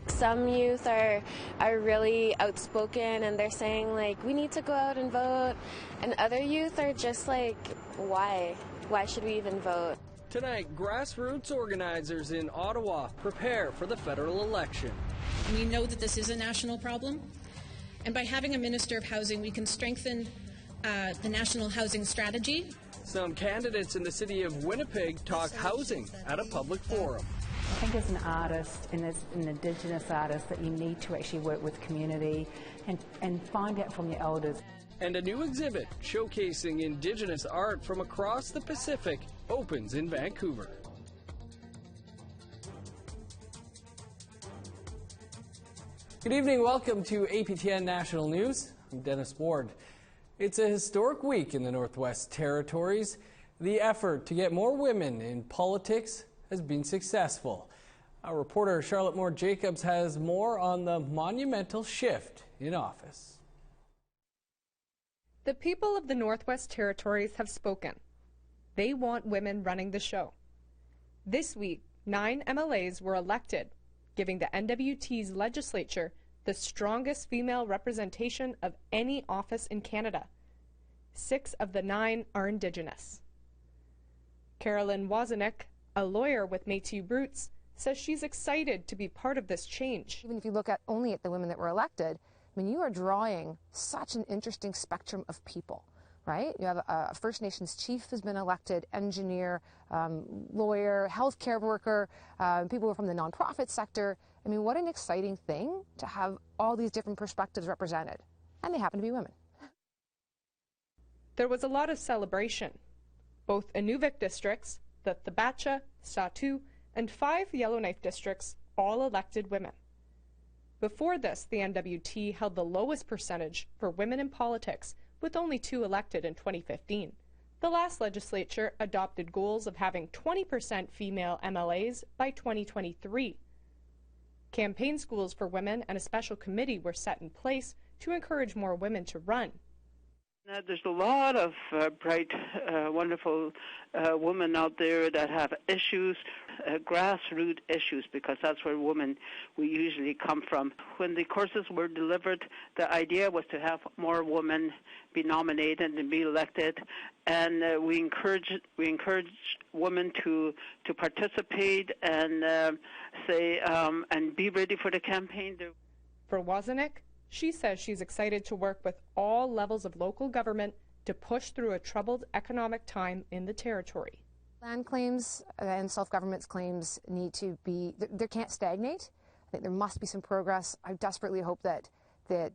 Some youth are really outspoken and they're saying like we need to go out and vote, and other youth are just like, why should we even vote? Tonight, grassroots organizers in Ottawa prepare for the federal election. We know that this is a national problem, and by having a Minister of Housing, we can strengthen the national housing strategy. Some candidates in the city of Winnipeg talk housing at a public forum. I think as an artist and as an Indigenous artist that you need to actually work with community and find out from your elders. And a new exhibit showcasing Indigenous art from across the Pacific opens in Vancouver. Good evening, welcome to APTN National News. I'm Dennis Ward. It's a historic week in the Northwest Territories. The effort to get more women in politics has been successful. Our reporter Charlotte Moore Jacobs has more on the monumental shift in office. The people of the Northwest Territories have spoken. They want women running the show. This week, 9 MLAs were elected, giving the NWT's legislature the strongest female representation of any office in Canada. 6 of the 9 are Indigenous. Carolyn Wozanek, a lawyer with Métis roots, says she's excited to be part of this change. Even if you look only at the women that were elected, I mean, you are drawing such an interesting spectrum of people, right? You have a First Nations chief who's been elected, engineer, lawyer, healthcare worker, people who are from the nonprofit sector. I mean, what an exciting thing to have all these different perspectives represented, and they happen to be women. There was a lot of celebration. Both Inuvik districts, the Thabacha, Satu, and 5 Yellowknife districts all elected women. Before this, the NWT held the lowest percentage for women in politics, with only 2 elected in 2015. The last legislature adopted goals of having 20% female MLAs by 2023. Campaign schools for women and a special committee were set in place to encourage more women to run. There's a lot of bright, wonderful women out there that have issues, grassroots issues, because that's where women we usually come from. When the courses were delivered, the idea was to have more women be nominated and be elected, and we encourage women to participate and say and be ready for the campaign. For Wozanek, she says she's excited to work with all levels of local government to push through a troubled economic time in the territory. Land claims and self-government's claims need to be, they can't stagnate. I think there must be some progress. I desperately hope that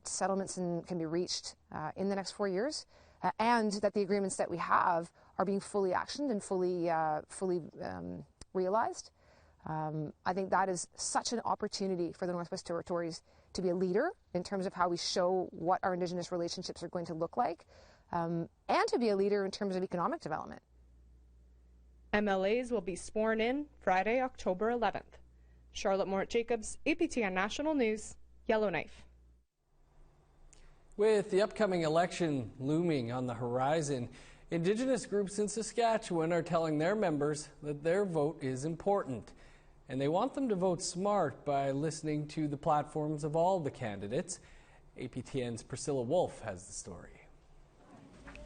settlements can be reached in the next 4 years, and that the agreements that we have are being fully actioned and fully realized. I think that is such an opportunity for the Northwest Territories to be a leader in terms of how we show what our Indigenous relationships are going to look like, and to be a leader in terms of economic development. MLAs will be sworn in Friday, October 11th. Charlotte Moore Jacobs, APTN National News, Yellowknife. With the upcoming election looming on the horizon, Indigenous groups in Saskatchewan are telling their members that their vote is important. And they want them to vote smart by listening to the platforms of all the candidates. APTN's Priscilla Wolfe has the story.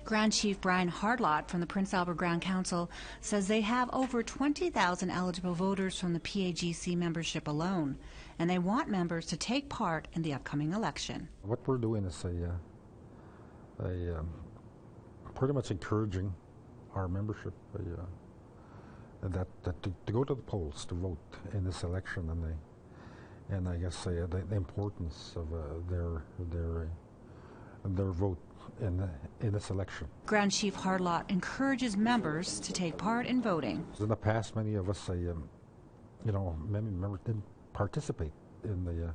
Grand Chief Brian Hardlot from the Prince Albert Grand Council says they have over 20,000 eligible voters from the PAGC membership alone, and they want members to take part in the upcoming election. What we're doing is pretty much encouraging our membership to go to the polls to vote in this election, and I guess the importance of their vote in this election. Grand Chief Hardlot encourages members to take part in voting. In the past, many of us, many members didn't participate in the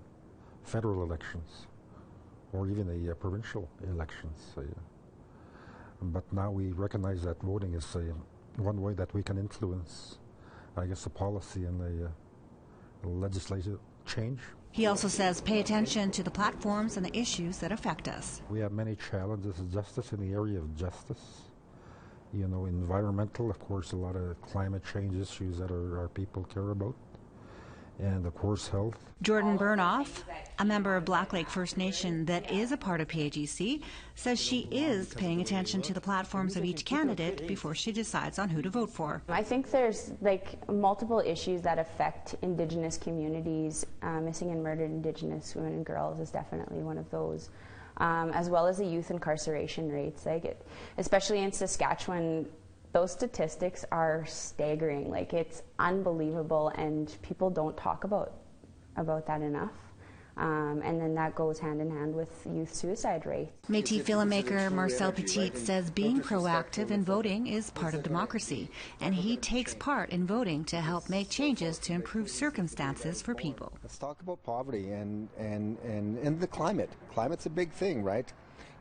federal elections or even the provincial elections. But now we recognize that voting is one way that we can influence, I guess, the policy and the legislative change. He also says pay attention to the platforms and the issues that affect us. We have many challenges of justice in the area of justice, environmental, of course, a lot of climate change issues that our people care about, and of course health. Jordan Burnoff, a member of Black Lake First Nation that is a part of PAGC, says she is paying attention to the platforms of each candidate before she decides on who to vote for. I think there's multiple issues that affect Indigenous communities. Missing and murdered Indigenous women and girls is definitely one of those, as well as the youth incarceration rates. Especially in Saskatchewan, those statistics are staggering. It's unbelievable, and people don't talk about that enough. And then that goes hand in hand with youth suicide rates. Métis filmmaker Marcel Petit says being proactive in voting is part of democracy, and he takes part in voting to help make changes to improve circumstances for people. Let's talk about poverty and the climate. Climate's a big thing, right?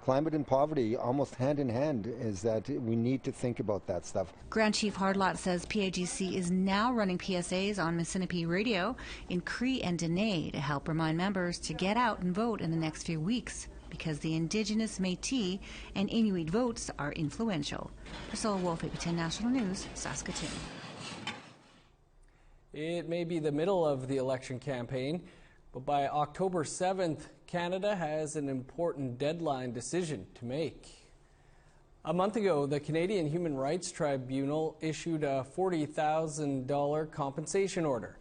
Climate and poverty, almost hand in hand, is that we need to think about that stuff. Grand Chief Hardlot says PAGC is now running PSAs on Mississippi radio in Cree and Dene to help remind members to get out and vote in the next few weeks, because the Indigenous, Métis, and Inuit votes are influential. Priscilla Wolf, APTN National News, Saskatoon. It may be the middle of the election campaign, but by October 7th, Canada has an important deadline decision to make. A month ago, the Canadian Human Rights Tribunal issued a $40,000 compensation order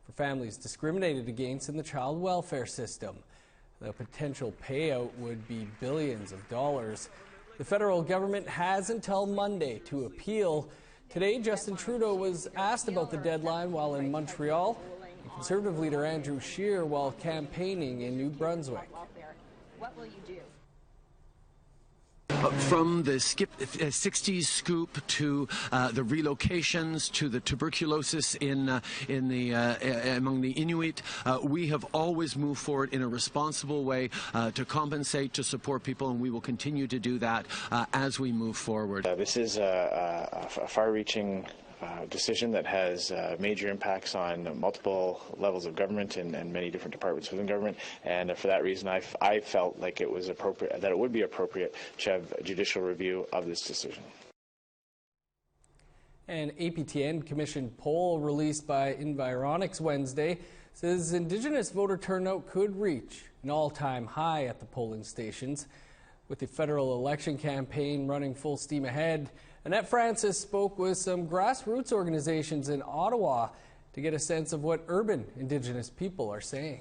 for families discriminated against in the child welfare system. The potential payout would be billions of dollars. The federal government has until Monday to appeal. Today, Justin Trudeau was asked about the deadline while in Montreal. Conservative leader Andrew Scheer while campaigning in New Brunswick. What will you do? From the 60s scoop to the relocations to the tuberculosis among the Inuit, we have always moved forward in a responsible way to compensate, to support people, and we will continue to do that as we move forward. This is a far-reaching decision that has major impacts on multiple levels of government and many different departments within government, and for that reason I felt like it was appropriate, that it would be appropriate to have a judicial review of this decision. An APTN commissioned poll released by Environics Wednesday says Indigenous voter turnout could reach an all-time high at the polling stations. With the federal election campaign running full steam ahead, Annette Francis spoke with some grassroots organizations in Ottawa to get a sense of what urban Indigenous people are saying.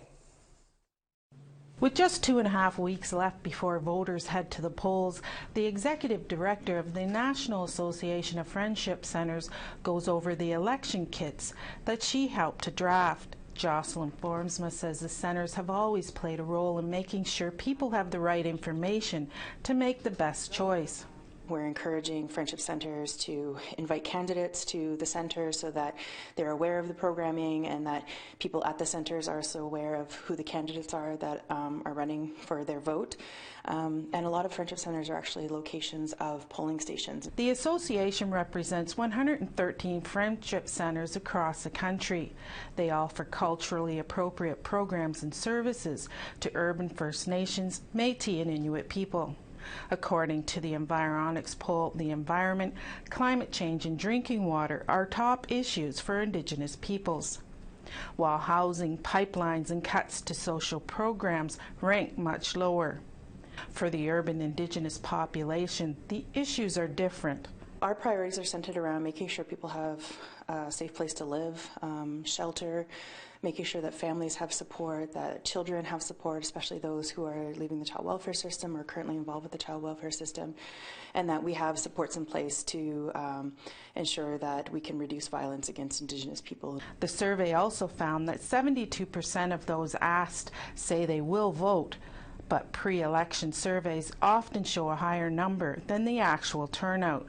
With just 2.5 weeks left before voters head to the polls, the executive director of the National Association of Friendship Centres goes over the election kits that she helped to draft. Jocelyn Formsma says the centres have always played a role in making sure people have the right information to make the best choice. We're encouraging friendship centres to invite candidates to the centre so that they're aware of the programming and that people at the centres are also aware of who the candidates are that are running for their vote. And a lot of friendship centres are actually locations of polling stations. The association represents 113 friendship centres across the country. They offer culturally appropriate programs and services to urban First Nations, Métis and Inuit people. According to the Environics poll, the environment, climate change and drinking water are top issues for Indigenous peoples, while housing, pipelines and cuts to social programs rank much lower. For the urban Indigenous population, the issues are different. Our priorities are centered around making sure people have a safe place to live, shelter, making sure that families have support, that children have support, especially those who are leaving the child welfare system or currently involved with the child welfare system, and that we have supports in place to ensure that we can reduce violence against Indigenous people. The survey also found that 72% of those asked say they will vote, but pre-election surveys often show a higher number than the actual turnout.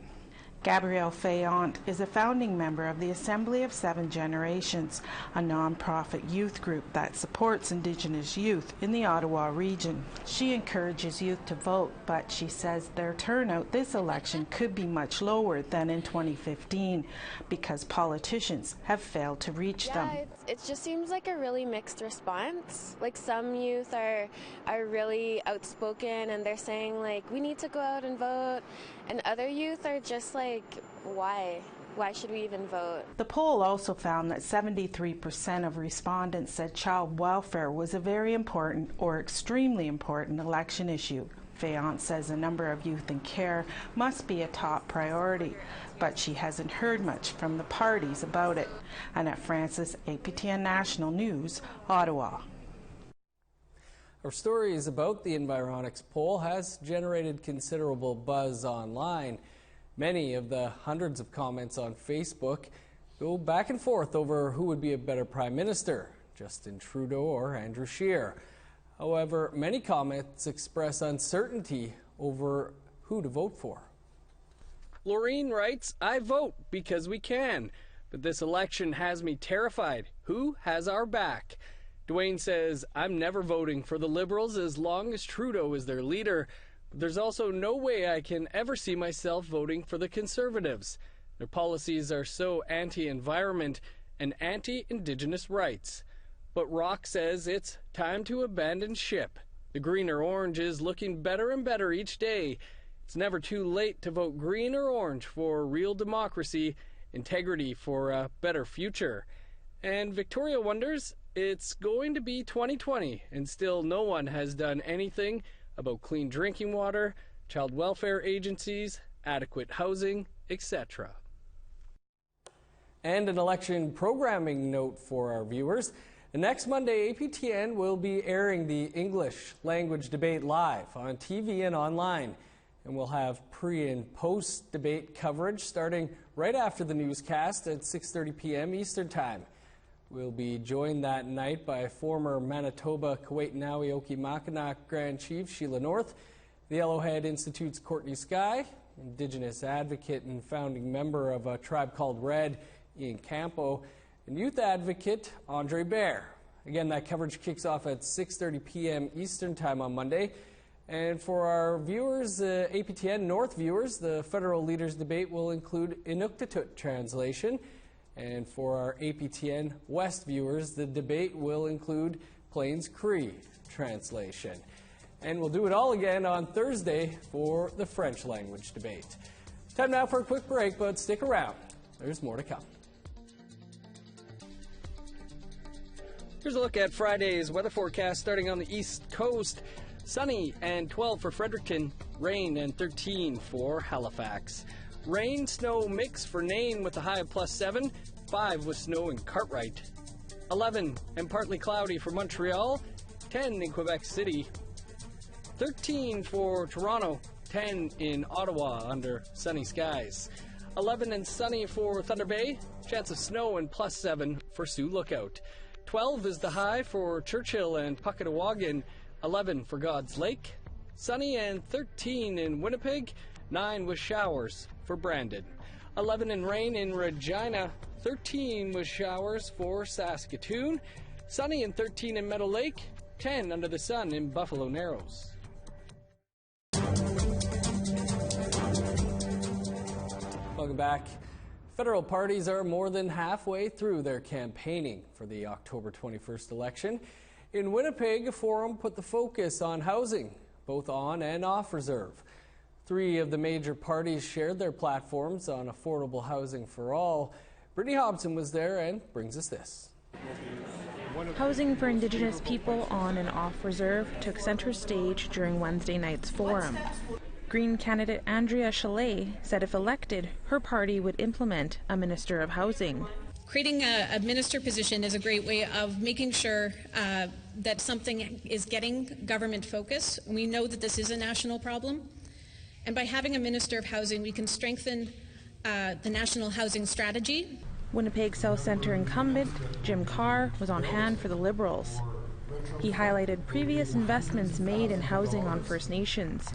Gabrielle Fayant is a founding member of the Assembly of Seven Generations, a non-profit youth group that supports Indigenous youth in the Ottawa region. She encourages youth to vote, but she says their turnout this election could be much lower than in 2015 because politicians have failed to reach them. It just seems like a really mixed response. Like some youth are really outspoken and they're saying like we need to go out and vote, And other youth are just like, why? Why should we even vote? The poll also found that 73% of respondents said child welfare was a very important or extremely important election issue. Fayant says a number of youth in care must be a top priority, but she hasn't heard much from the parties about it. Annette Francis, APTN National News, Ottawa. Our stories about the Environics poll has generated considerable buzz online. Many of the hundreds of comments on Facebook go back and forth over who would be a better Prime Minister, Justin Trudeau or Andrew Scheer. However, many comments express uncertainty over who to vote for. Laureen writes, I vote because we can, but this election has me terrified. Who has our back? Dwayne says, I'm never voting for the Liberals as long as Trudeau is their leader. But there's also no way I can ever see myself voting for the Conservatives. Their policies are so anti-environment and anti-Indigenous rights. But Rock says it's time to abandon ship. The green or orange is looking better and better each day. It's never too late to vote green or orange for real democracy, integrity for a better future. And Victoria wonders, it's going to be 2020 and still no one has done anything about clean drinking water, child welfare agencies, adequate housing, etc. And an election programming note for our viewers. Next Monday, APTN will be airing the English language debate live on TV and online. And we'll have pre- and post-debate coverage starting right after the newscast at 6:30 p.m. Eastern Time. We'll be joined that night by former Manitoba Kuwait-Nawi Okimakanak Grand Chief Sheila North, the Yellowhead Institute's Courtney Sky, Indigenous advocate and founding member of a tribe called Red, Ian Campo, and youth advocate Andre Bear. Again, that coverage kicks off at 6:30 p.m. Eastern Time on Monday. And for our viewers, APTN North viewers, the federal leaders debate will include Inuktitut translation. And for our APTN West viewers, the debate will include Plains Cree translation. And we'll do it all again on Thursday for the French language debate. Time now for a quick break, but stick around. There's more to come. Here's a look at Friday's weather forecast starting on the East Coast. Sunny and 12 for Fredericton, rain and 13 for Halifax. Rain, snow mix for Nain with a high of +7, 5 with snow in Cartwright. 11 and partly cloudy for Montreal, 10 in Quebec City. 13 for Toronto, 10 in Ottawa under sunny skies. 11 and sunny for Thunder Bay, chance of snow and +7 for Sioux Lookout. 12 is the high for Churchill and Puckatawagan, 11 for God's Lake. Sunny and 13 in Winnipeg, 9 with showers for Brandon. 11 and rain in Regina, 13 with showers for Saskatoon. Sunny and 13 in Meadow Lake, 10 under the sun in Buffalo Narrows. Welcome back. Federal parties are more than halfway through their campaigning for the October 21st election. In Winnipeg, a forum put the focus on housing, both on and off reserve. 3 of the major parties shared their platforms on affordable housing for all. Brittany Hobson was there and brings us this. Housing for Indigenous people on and off reserve took center stage during Wednesday night's forum. Green candidate Andrea Chalet said if elected, her party would implement a Minister of Housing. Creating a minister position is a great way of making sure that something is getting government focus. We know that this is a national problem. And by having a Minister of Housing, we can strengthen the national housing strategy. Winnipeg South Centre incumbent Jim Carr was on hand for the Liberals. He highlighted previous investments made in housing on First Nations.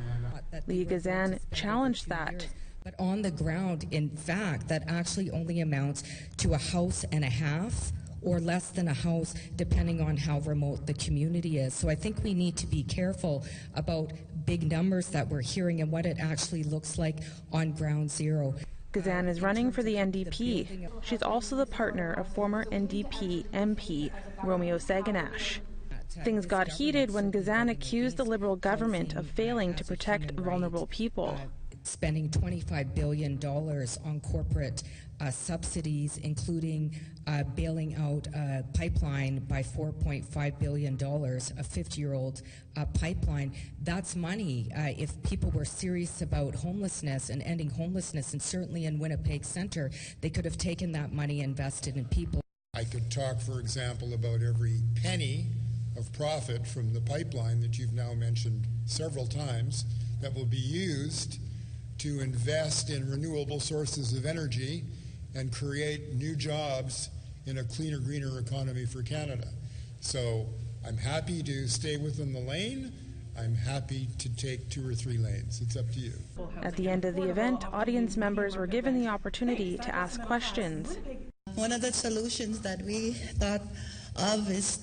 Lee Gazan challenged that. But on the ground, in fact, that actually only amounts to a house and a half or less than a house, depending on how remote the community is. So I think we need to be careful about big numbers that we're hearing and what it actually looks like on ground zero. Gazan is running for the NDP. She's also the partner of former NDP MP Romeo Saganash. Things got heated when Gazan accused the Liberal government of failing to protect vulnerable people. spending $25 billion on corporate subsidies, including bailing out a pipeline by $4.5 billion, a 50-year-old pipeline. That's money. If people were serious about homelessness and ending homelessness, and certainly in Winnipeg Centre, they could have taken that money and invested in people. I could talk, for example, about every penny of profit from the pipeline that you've now mentioned several times that will be used to invest in renewable sources of energy and create new jobs in a cleaner, greener economy for Canada. So I'm happy to stay within the lane. I'm happy to take 2 or 3 lanes. It's up to you. At the end of the event, audience members were given the opportunity to ask questions. One of the solutions that we thought of is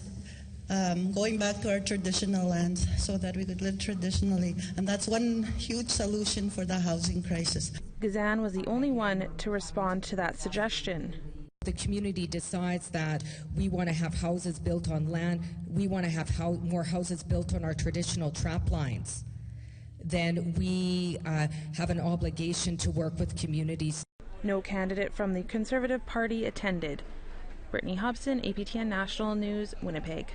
going back to our traditional lands so that we could live traditionally. And that's one huge solution for the housing crisis. Gazan was the only one to respond to that suggestion. The community decides that we want to have houses built on land, we want to have more houses built on our traditional trap lines, then we have an obligation to work with communities. No candidate from the Conservative Party attended. Brittany Hobson, APTN National News, Winnipeg.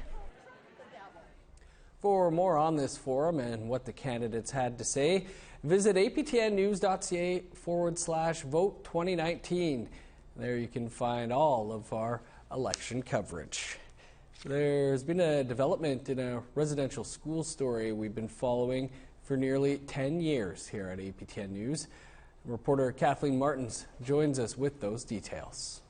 For more on this forum and what the candidates had to say, visit aptnnews.ca/vote2019. There you can find all of our election coverage. There's been a development in a residential school story we've been following for nearly 10 years here at APTN News. Reporter Kathleen Martins joins us with those details.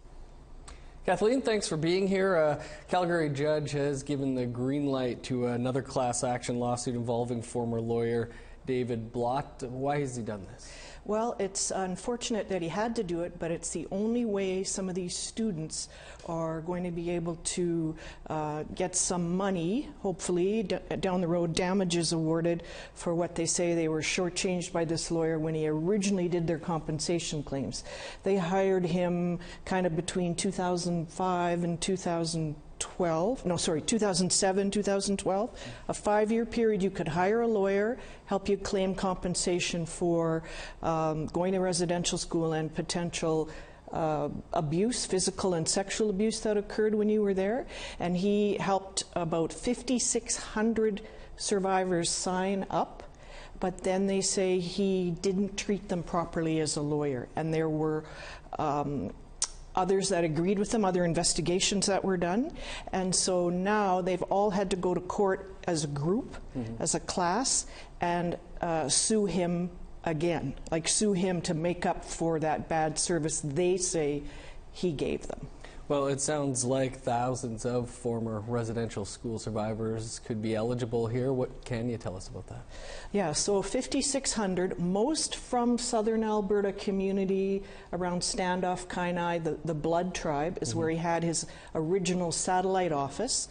Kathleen, thanks for being here. A Calgary judge has given the green light to another class action lawsuit involving former lawyer David Blott. Why has he done this? Well, it's unfortunate that he had to do it, but it's the only way some of these students are going to be able to get some money, hopefully, down the road, damages awarded for what they say they were shortchanged by this lawyer when he originally did their compensation claims. They hired him kind of between 2005 and 2007, 2012, a 5-year period. You could hire a lawyer, help you claim compensation for going to residential school and potential abuse, physical and sexual abuse that occurred when you were there. And he helped about 5,600 survivors sign up. But then they say he didn't treat them properly as a lawyer. And there were others that agreed with them, other investigations that were done. And so now they've all had to go to court as a group, as a class, and sue him again, like sue him to make up for that bad service they say he gave them. Well, it sounds like thousands of former residential school survivors could be eligible here. What can you tell us about that? Yeah, so 5,600, most from southern Alberta community around Standoff, Kainai, the Blood tribe is where he had his original satellite office.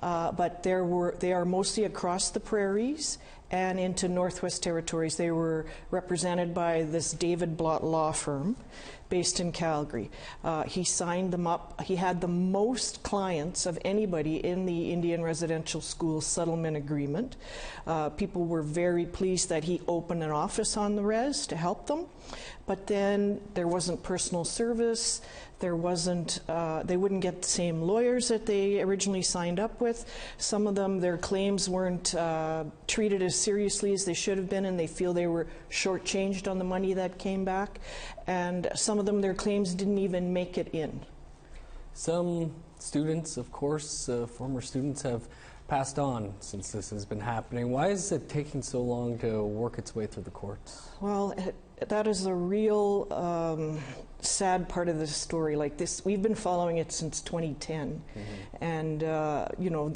But they are mostly across the prairies and into Northwest Territories. They were represented by this David Blott law firm based in Calgary. He signed them up. He had the most clients of anybody in the Indian Residential School Settlement Agreement. People were very pleased that he opened an office on the res to help them. But then there wasn't personal service. There wasn't, they wouldn't get the same lawyers that they originally signed up with. Some of them, their claims weren't treated as seriously as they should have been, and they feel they were shortchanged on the money that came back. And some of them, their claims didn't even make it in. Some students, of course, former students have passed on since this has been happening. Why is it taking so long to work its way through the courts? Well, that is a real sad part of the story. Like this, we've been following it since 2010, and you know,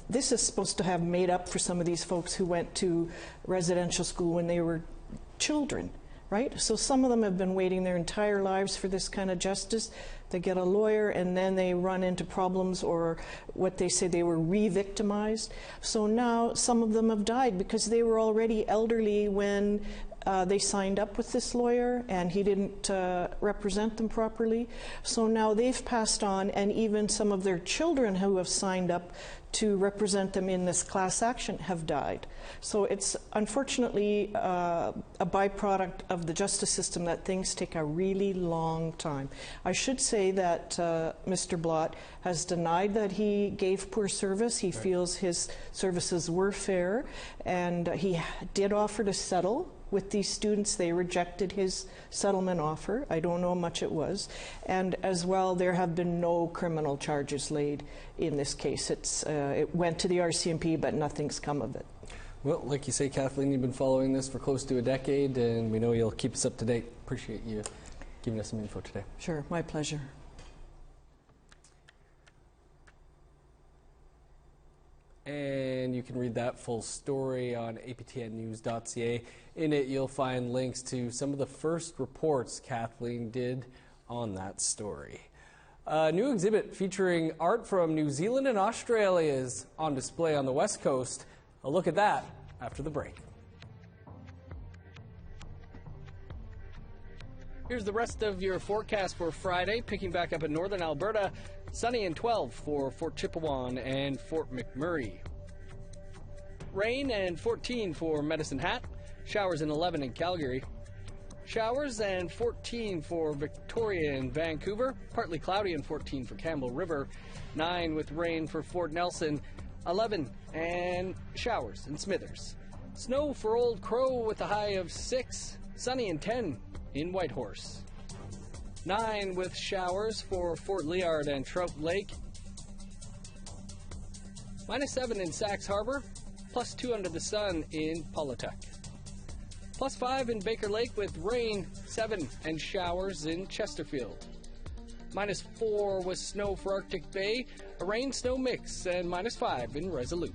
this is supposed to have made up for some of these folks who went to residential school when they were children, right? So some of them have been waiting their entire lives for this kind of justice. They get a lawyer and then they run into problems, or what they say, they were re-victimized. So now some of them have died because they were already elderly when they signed up with this lawyer and he didn't represent them properly. So now they've passed on, and even some of their children who have signed up to represent them in this class action have died. So it's unfortunately a byproduct of the justice system that things take a really long time. I should say that Mr. Blott has denied that he gave poor service. He feels his services were fair, and he did offer to settle with these students. They rejected his settlement offer. I don't know how much it was. And as well, there have been no criminal charges laid in this case. It went to the RCMP, but nothing's come of it. Well, like you say, Kathleen, you've been following this for close to a decade, and we know you'll keep us up to date. Appreciate you giving us some info today. Sure, my pleasure. And you can read that full story on aptnnews.ca. In it, you'll find links to some of the first reports Kathleen did on that story. A new exhibit featuring art from New Zealand and Australia is on display on the West Coast. A look at that after the break. Here's the rest of your forecast for Friday, picking back up in northern Alberta. Sunny and 12 for Fort Chipewyan and Fort McMurray. Rain and 14 for Medicine Hat. Showers and 11 in Calgary. Showers and 14 for Victoria and Vancouver. Partly cloudy and 14 for Campbell River. 9 with rain for Fort Nelson. 11 and showers in Smithers. Snow for Old Crow with a high of 6. Sunny and 10 in Whitehorse. 9 with showers for Fort Liard and Trout Lake. -7 in Sax Harbor. +2 under the sun in Paulatuck. +5 in Baker Lake with rain. 7 and showers in Chesterfield. -4 with snow for Arctic Bay. A rain-snow mix, and -5 in Resolute.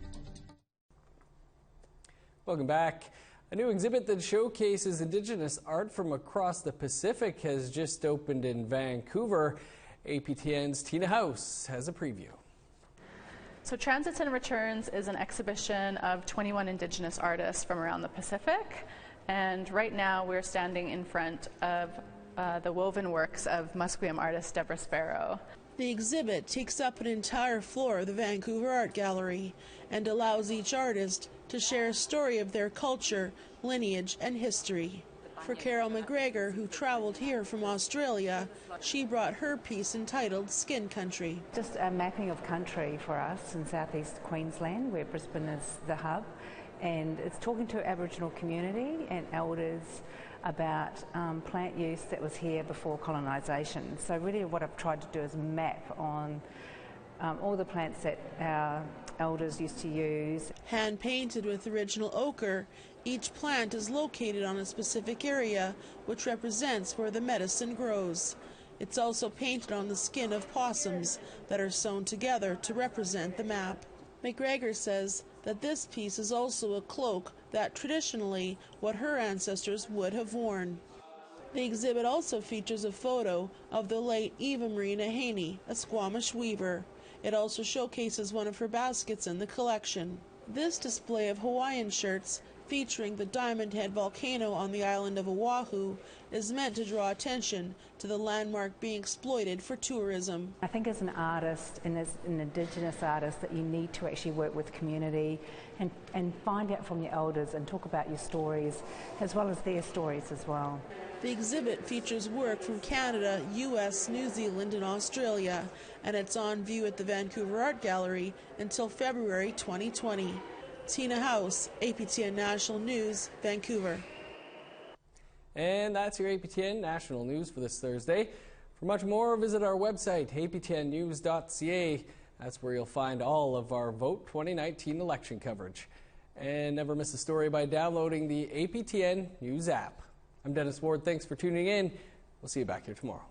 Welcome back. A new exhibit that showcases Indigenous art from across the Pacific has just opened in Vancouver. APTN's Tina House has a preview. So Transits and Returns is an exhibition of 21 Indigenous artists from around the Pacific. And right now we're standing in front of the woven works of Musqueam artist Deborah Sparrow. The exhibit takes up an entire floor of the Vancouver Art Gallery and allows each artist to share a story of their culture, lineage, and history. For Carol McGregor, who traveled here from Australia, she brought her piece entitled Skin Country. Just a mapping of country for us in southeast Queensland, where Brisbane is the hub, and it's talking to Aboriginal community and elders about plant use that was here before colonisation. So really what I've tried to do is map on all the plants that our elders used to use. Hand painted with original ochre, each plant is located on a specific area which represents where the medicine grows. It's also painted on the skin of possums that are sewn together to represent the map. McGregor says that this piece is also a cloak that traditionally what her ancestors would have worn. The exhibit also features a photo of the late Eva Marie Nahaney, a Squamish weaver. It also showcases one of her baskets in the collection. This display of Hawaiian shirts featuring the Diamond Head volcano on the island of Oahu is meant to draw attention to the landmark being exploited for tourism. I think as an artist and as an Indigenous artist that you need to actually work with community and find out from your elders and talk about your stories as well as their stories as well. The exhibit features work from Canada, US, New Zealand, and Australia, and it's on view at the Vancouver Art Gallery until February 2020. Tina House, APTN National News, Vancouver. And that's your APTN National News for this Thursday. For much more, visit our website, aptnnews.ca. That's where you'll find all of our Vote 2019 election coverage. And never miss a story by downloading the APTN News app. I'm Dennis Ward. Thanks for tuning in. We'll see you back here tomorrow.